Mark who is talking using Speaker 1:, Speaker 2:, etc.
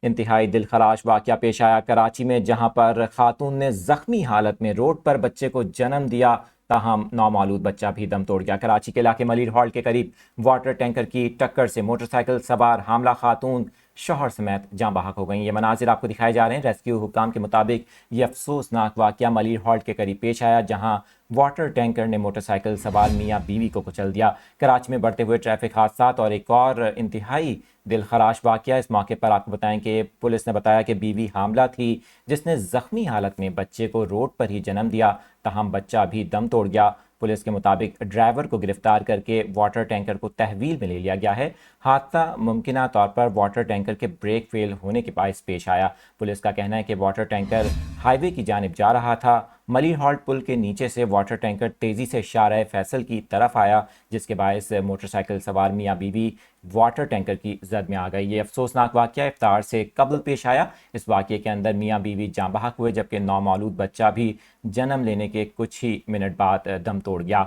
Speaker 1: انتہائی دلخراش واقعہ پیش آیا کراچی میں، جہاں پر خاتون نے زخمی حالت میں روڈ پر بچے کو جنم دیا، تاہم نومولود بچہ بھی دم توڑ گیا۔ کراچی کے علاقے ملیر ہال کے قریب واٹر ٹینکر کی ٹکر سے موٹر سائیکل سوار حاملہ خاتون شوہر سمیت جاں بحق ہو گئیں۔ یہ مناظر آپ کو دکھائے جا رہے ہیں۔ ریسکیو حکام کے مطابق یہ افسوسناک واقعہ ملیر ہال کے قریب پیش آیا، جہاں واٹر ٹینکر نے موٹر سائیکل سوار میاں بیوی کو کچل دیا۔ کراچی میں بڑھتے ہوئے ٹریفک حادثات اور ایک اور انتہائی دلخراش واقعہ۔ اس موقع پر آپ کو بتائیں کہ پولیس نے بتایا کہ بیوی حاملہ تھی، جس نے زخمی حالت میں بچے کو روڈ پر ہی جنم دیا، تاہم بچہ بھی دم توڑ گیا۔ پولیس کے مطابق ڈرائیور کو گرفتار کر کے واٹر ٹینکر کو تحویل میں لے لیا گیا ہے۔ حادثہ ممکنہ طور پر واٹر ٹینکر کے بریک فیل ہونے کے باعث پیش آیا۔ پولیس کا کہنا ہے کہ واٹر ٹینکر ہائی وے کی جانب جا رہا تھا۔ ملیر ہالٹ پل کے نیچے سے واٹر ٹینکر تیزی سے شارع فیصل کی طرف آیا، جس کے باعث موٹر سائیکل سوار میاں بیوی واٹر ٹینکر کی زد میں آ گئی۔ یہ افسوسناک واقعہ افطار سے قبل پیش آیا۔ اس واقعے کے اندر میاں بیوی جاں بحق ہوئے، جبکہ نومولود بچہ بھی جنم لینے کے کچھ ہی منٹ بعد دم توڑ گیا۔